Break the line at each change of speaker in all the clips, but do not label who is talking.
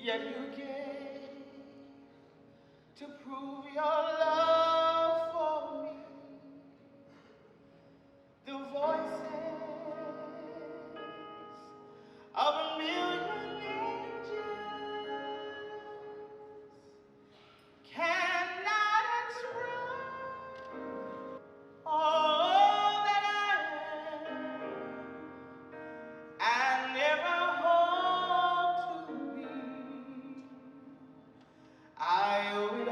Yet you came to prove your love for me. The voices of a million angels cannot express all that I am and never hope to be. I owe it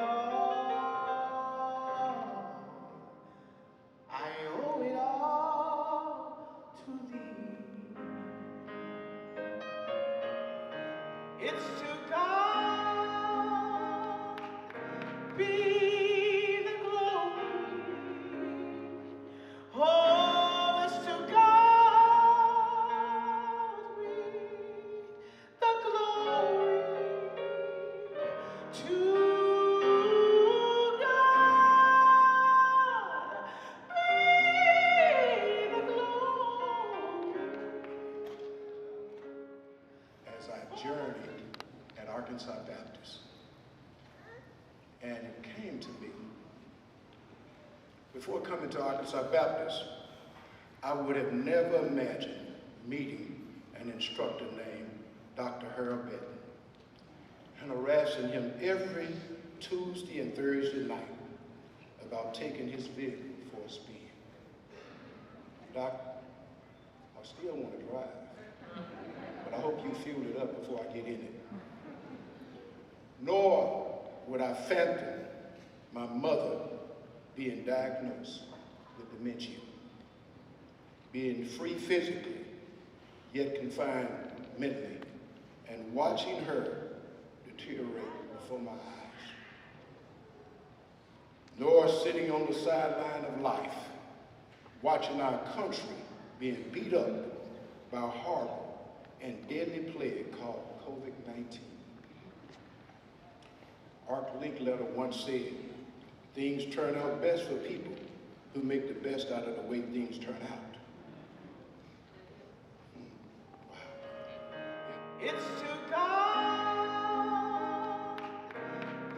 all to thee. It's to God be the glory. Oh, it's to God be the glory. To God be the glory.
As I journeyed at Arkansas Baptist, and it came to me, before coming to Arkansas Baptist, I would have never imagined meeting an instructor named Dr. Harold Benton and harassing him every Tuesday and Thursday night about taking his vehicle for a spin. Doc, I still want to drive, but I hope you fuel it up before I get in it. Nor would I fathom my mother being diagnosed with dementia, being free physically, yet confined mentally, and watching her deteriorate before my eyes. Nor sitting on the sideline of life, watching our country being beat up by a horrible and deadly plague called COVID-19. Art Linkletter once said, things turn out best for people who make the best out of the way things turn out. Wow.
It's to God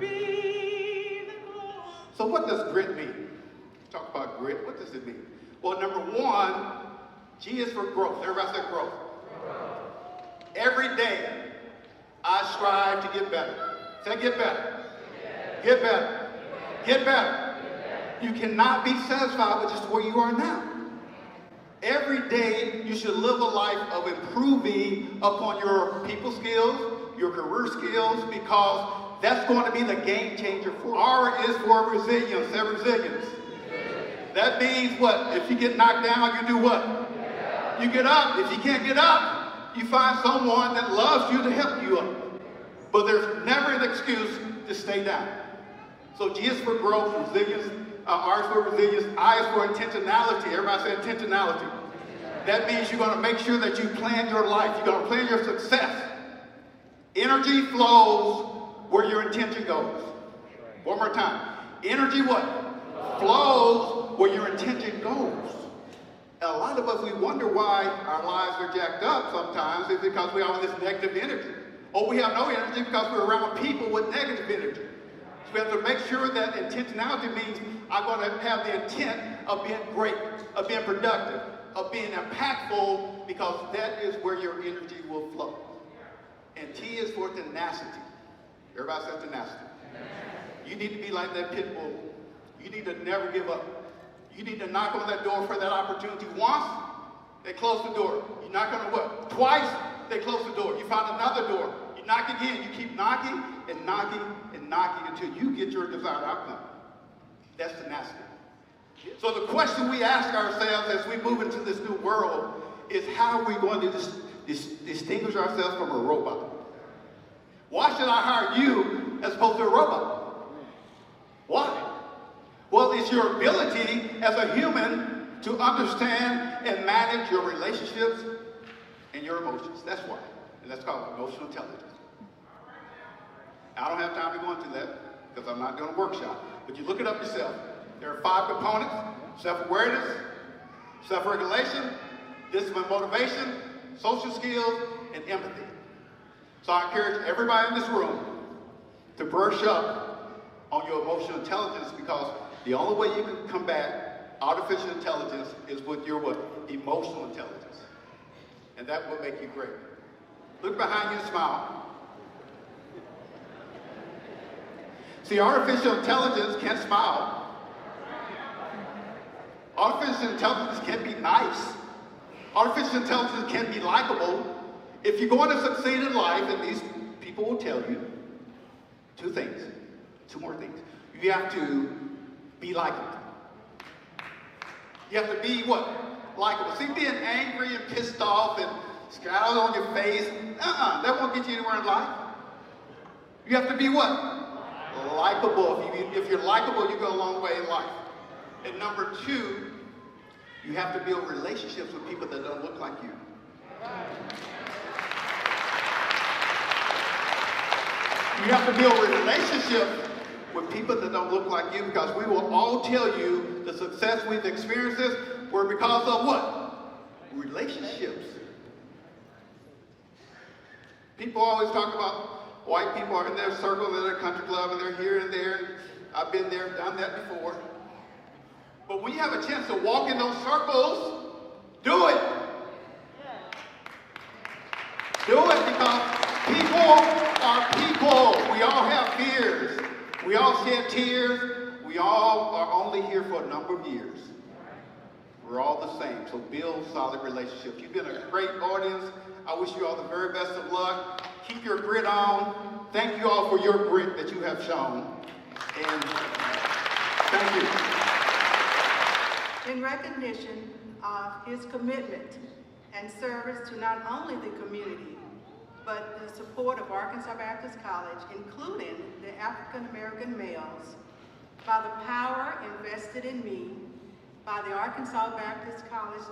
be the glory.
So what does grit mean? Talk about grit, what does it mean? Well, number one, G is for growth. Everybody say growth. Every day, I strive to get better. Say get better. Get better. Get better. You cannot be satisfied with just where you are now. Every day, you should live a life of improving upon your people skills, your career skills, because that's going to be the game changer for you. R is for resilience. Say resilience. That means what? If you get knocked down, you do what? You get up. If you can't get up, you find someone that loves you to help you up. But there's never an excuse to stay down. So G is for growth, resilience, R is for resilience, I is for intentionality. Everybody say intentionality. That means you're going to make sure that you plan your life. You're going to plan your success. Energy flows where your intention goes. One more time. Energy what? Flows where your intention goes. And a lot of us, we wonder why our lives are jacked up sometimes. It's because we have this negative energy. Or we have no energy because we're around people with negative energy. So we have to make sure that intentionality means I'm going to have the intent of being great, of being productive, of being impactful, because that is where your energy will flow. And T is for tenacity. Everybody says tenacity. You need to be like that pit bull. You need to never give up. You need to knock on that door for that opportunity. Once, they close the door. You knock on the what? Twice, they close the door. You find another door. You knock again. You keep knocking and knocking and knocking until you get your desired outcome. That's tenacity. So the question we ask ourselves as we move into this new world is, how are we going to distinguish ourselves from a robot? Why should I hire you as opposed to a robot? Why? Well, it's your ability as a human to understand and manage your relationships and your emotions. That's why. And that's called emotional intelligence. I don't have time to go into that because I'm not doing a workshop. But you look it up yourself. There are 5 components: self-awareness, self-regulation, discipline, motivation, social skills, and empathy. So I encourage everybody in this room to brush up on your emotional intelligence, because the only way you can combat artificial intelligence is with your what? Emotional intelligence. And that will make you great. Look behind you and smile. See, artificial intelligence can't smile. Artificial intelligence can be nice. Artificial intelligence can be likable. If you're going to succeed in life, and these people will tell you two more things. You have to be likable. You have to be what? Likable. See, being angry and pissed off and scowls on your face, that won't get you anywhere in life. You have to be what? Likable. If you're likable, you go a long way in life. And number two, you have to build relationships with people that don't look like you. You have to build relationships with people that don't look like you, because we will all tell you the success we've experienced were because of what? Relationships. People always talk about white people are in their circle, in their country club, and they're here and there. I've been there, done that before. But when you have a chance to walk in those circles, do it. Do it, because people are people. We all have fears. We all shed tears. We all are only here for a number of years. We're all the same, so build solid relationships. You've been a great audience. I wish you all the very best of luck. Keep your grit on. Thank you all for your grit that you have shown. And thank you.
In recognition of his commitment and service to not only the community, but the support of Arkansas Baptist College, including the African American males, by the power invested in me by the Arkansas Baptist College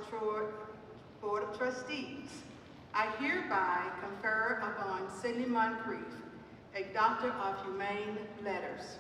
Board of Trustees, I hereby confer upon Sidney Moncrief a Doctor of Humane Letters.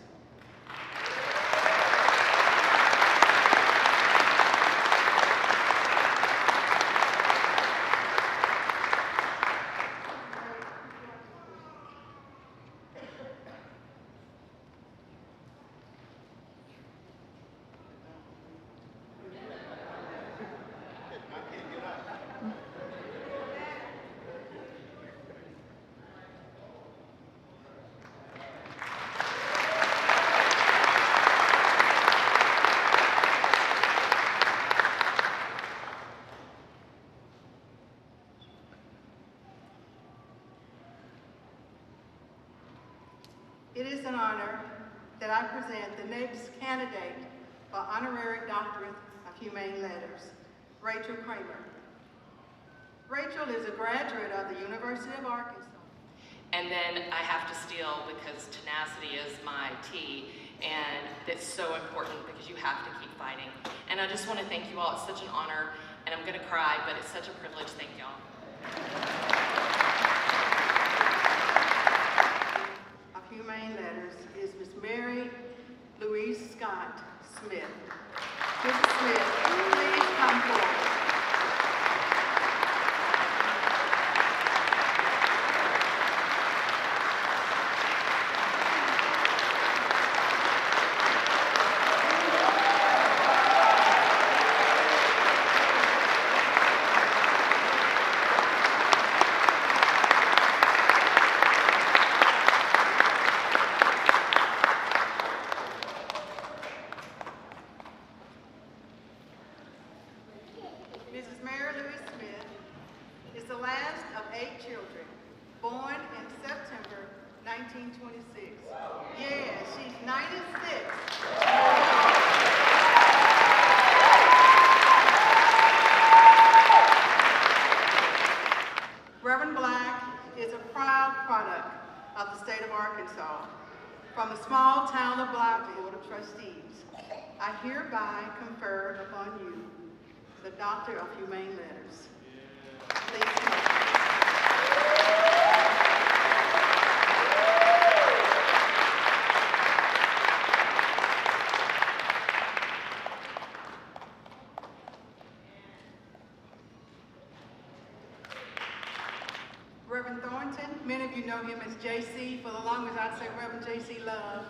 It is an honor that I present the next candidate for honorary doctorate of humane letters, Rachel Kremer. Rachel is a graduate of the University of Arkansas.
And then I have to steal, because tenacity is my T, and it's so important because you have to keep fighting. And I just want to thank you all. It's such an honor, and I'm going to cry, but it's such a privilege. Thank y'all.
Humane letters is Miss Mary Louise Scott Smith. Mrs. Smith, please come forward. Mrs. Mary Louise Smith is the last of 8 children, born in September 1926. Yeah, she's 96. Reverend Black is a proud product of the state of Arkansas, from the small town of Black Board of Trustees. I hereby confer upon you the Doctor of Humane Letters. Please come. Reverend Thornton, Many of you know him as JC. For the longest, I'd say Reverend JC Love.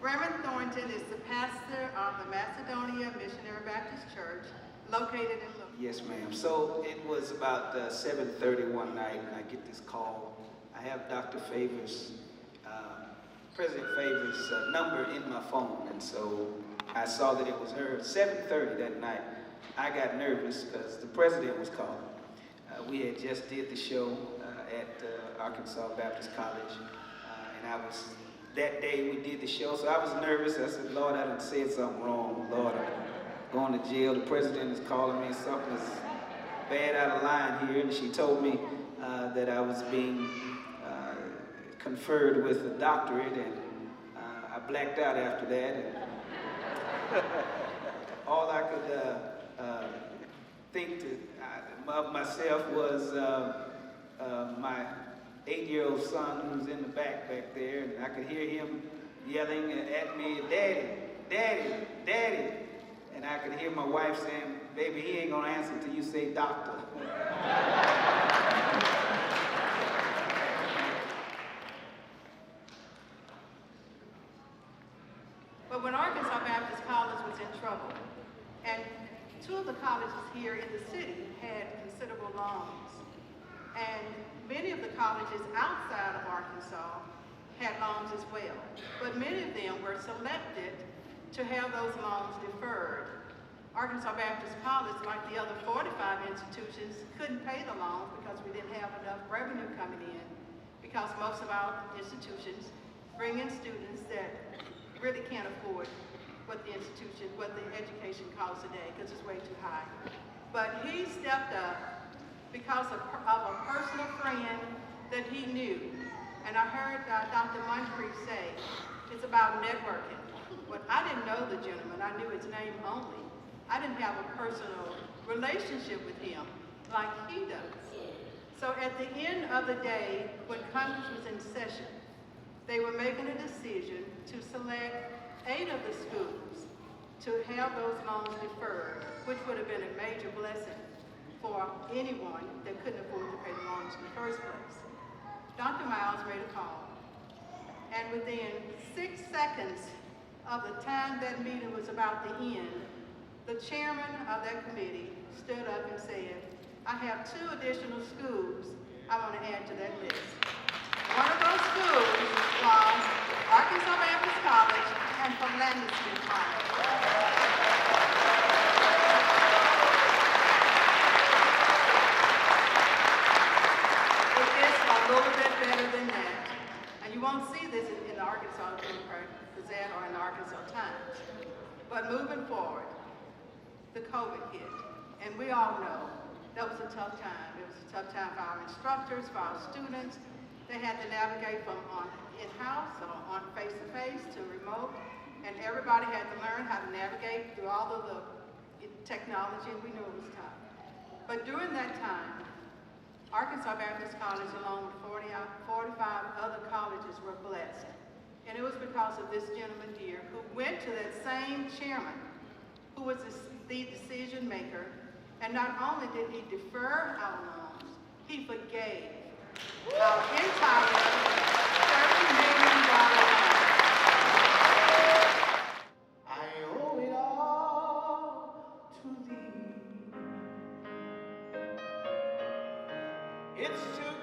Reverend Thornton is the pastor of the Macedonia Missionary Baptist Church, located in Louis.
Yes, ma'am. So it was about 7:30 one night, and I get this call. I have Dr. Favors, President Favors' number in my phone, and so I saw that it was her. 7:30 that night, I got nervous because the president was calling. We had just did the show at Arkansas Baptist College, and I was, that day we did the show, so I was nervous. I said, Lord, I done said something wrong. Lord, I'm going to jail. The president is calling me. Something is bad out of line here. And she told me that I was being conferred with a doctorate, and I blacked out after that. And all I could think of myself was my 8-year-old son who's in the back there, and I could hear him yelling at me, Daddy, Daddy, Daddy. And I could hear my wife saying, baby, he ain't gonna answer till you say doctor.
But when Arkansas Baptist College was in trouble, and two of the colleges here in the city had considerable loans, and many of the colleges outside of Arkansas had loans as well. But many of them were selected to have those loans deferred. Arkansas Baptist College, like the other 45 institutions, couldn't pay the loans because we didn't have enough revenue coming in, because most of our institutions bring in students that really can't afford what the education costs today, because it's way too high. But he stepped up because of a personal friend that he knew. And I heard Dr. Moncrief say, it's about networking. But I didn't know the gentleman, I knew his name only. I didn't have a personal relationship with him like he does. So at the end of the day, when Congress was in session, they were making a decision to select 8 of the schools to have those loans deferred, which would have been a major blessing for anyone that couldn't afford to pay the loans in the first place. Dr. Miles made a call, and within 6 seconds of the time that meeting was about to end, the chairman of that committee stood up and said, I have 2 additional schools I want to add to that list. One of those schools was Arkansas Baptist College and Philanthropy College. It gets a little bit better than that. And you won't see this in the Arkansas Gazette or in the Arkansas Times. But moving forward, the COVID hit. And we all know that was a tough time. It was a tough time for our instructors, for our students. They had to navigate from on in-house or on face-to-face to remote. And everybody had to learn how to navigate through all of the technology, and we knew it was tough. But during that time, Arkansas Baptist College, along with 45 other colleges, were blessed. And it was because of this gentleman here who went to that same chairman, who was the decision maker, and not only did he defer our loans, he forgave our entire $30 million loan.
I owe it all to thee. It's too